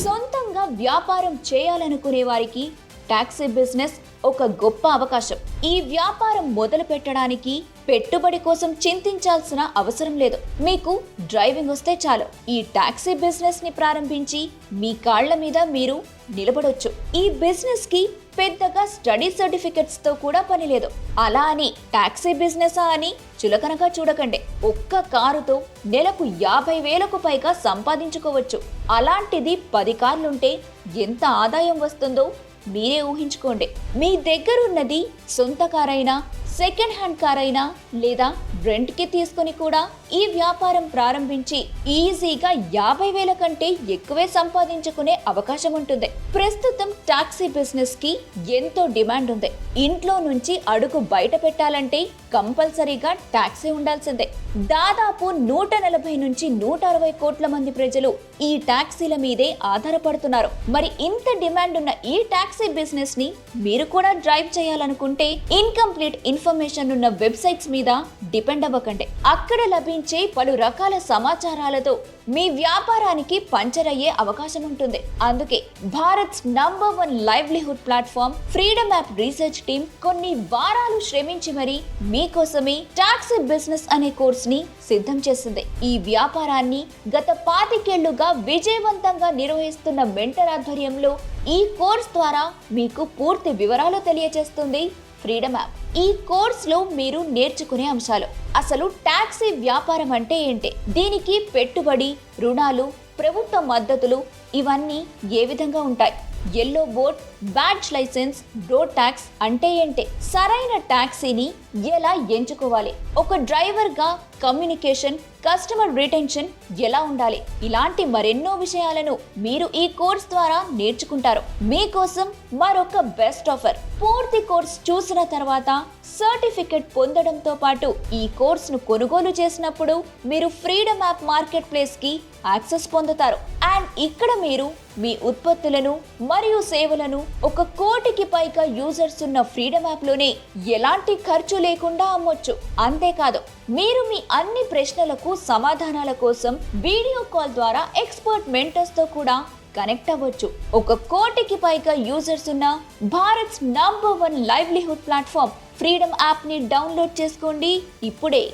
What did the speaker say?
సొంతంగా వ్యాపారం చేయాలనుకునే వారికి టాక్సీ బిజినెస్ ఒక గొప్ప అవకాశం. ఈ వ్యాపారం మొదలు పెట్టడానికి పెట్టుబడి కోసం చింతించాల్సిన అవసరం లేదు. మీకు డ్రైవింగ్ వస్తే చాలు ఈ టాక్సీ బిజినెస్ ని ప్రారంభించి మీ కాళ్ల మీద మీరు నిలబడొచ్చు. ఈ బిజినెస్ కి పెద్దగా స్టడీ సర్టిఫికెట్స్ తో కూడా పని లేదు. అలా అని టాక్సీ బిజినెస్ అని చులకనగా చూడకండి. ఒక్క కారుతో నెలకు 50,000కు పైగా సంపాదించుకోవచ్చు. అలాంటిది 10 కార్లుంటే ఎంత ఆదాయం వస్తుందో మీరే ఊహించుకోండి. మీ దగ్గరున్నది సొంత కారైనా, సెకండ్ హ్యాండ్ కార్ అయినా లేదా రెంట్ కి తీసుకుని కూడా ఈ వ్యాపారం ప్రారంభించి ఈజీగా 50,000 కంటే ఎక్కువే సంపాదించుకునే అవకాశం ఉంటుంది. ప్రస్తుతం టాక్సీ బిజినెస్ కి ఎంతో డిమాండ్ ఉంది. ఇంట్లో నుంచి అడుగు బయట పెట్టాలంటే కంపల్సరీగా టాక్సీ ఉండాల్సిందే. దాదాపు 140 నుంచి 160 కోట్ల మంది ప్రజలు ఈ టాక్సీల మీదే ఆధారపడుతున్నారు. మరి ఇంత డిమాండ్ ఉన్న ఈ టాక్సీ బిజినెస్ ని మీరు కూడా డ్రైవ్ చేయాలనుకుంటే ఇన్కంప్లీట్ ఇన్ఫర్మేషన్ ఉన్న వెబ్సైట్స్ మీద డిపెండ్ అవ్వకండి. అక్కడ లభించే పలు రకాల సమాచారాలతో మీ వ్యాపారానికి పంచర్ అయ్యే అవకాశం ఉంటుంది. అందుకే Bharat's number 1 livelihood platform Freedom app research team కొన్ని వారాలు శ్రమించి మరీ మీకోసమే టాక్సీ బిజినెస్ అనే కోర్స్ ని సిద్ధం చేసింది. ఈ వ్యాపారాన్ని గత 25 ఏళ్లుగా విజయవంతంగా నిర్వహిస్తున్న మెంటర్ ఆధ్వర్యంలో ఈ కోర్స్ ద్వారా మీకు పూర్తి వివరాలు తెలియజేస్తుంది ఫ్రీడమ్ యాప్. ఈ కోర్సులో మీరు నేర్చుకునే అంశాలు: అసలు టాక్సీ వ్యాపారం అంటే ఏంటి, దీనికి పెట్టుబడి, రుణాలు, ప్రభుత్వ మద్దతులు ఇవన్నీ ఏ విధంగా ఉంటాయి, yellow board, badge license, road tax అంటే ఏంటి, సరైన టాక్సీని ఎలా ఎంచుకోవాలి, ఒక డ్రైవర్ గా కమ్యూనికేషన్, కస్టమర్ రిటెన్షన్ ఎలా ఉండాలి, ఇలాంటి మరెన్నో విషయాలను మీరు ఈ కోర్స్ ద్వారా నేర్చుకుంటారు. మీకోసం మరొక బెస్ట్ ఆఫర్. పూర్తి కోర్స్ చూసిన తర్వాత సర్టిఫికెట్ పొందడంతో పాటు ఈ కోర్సును కొనుగోలు చేసినప్పుడు మీరు ఫ్రీడమ్ యాప్ మార్కెట్ ప్లేస్ కి యాక్సెస్ పొందుతారు. అండ్ ఇక్కడ మీరు మీ ఉత్పత్తులను మరియు సేవలను 1 కోటికి పైగా యూజర్స్ ఉన్న ఫ్రీడమ్ యాప్ లోనే ఎలాంటి ఖర్చు లేకుండా అమ్మొచ్చు. అంతేకాదు, మీరు మీ అన్ని ప్రశ్నలకు సమాధానాల కోసం వీడియో కాల్ ద్వారా ఎక్స్పర్ట్ మెంటర్స్ తో కూడా కనెక్ట్ అవ్వచ్చు. 1 కోటికి పైగా యూజర్స్ ఉన్న Bharat's number 1 livelihood platform Freedom app ని డౌన్లోడ్ చేసుకోండి ఇప్పుడే.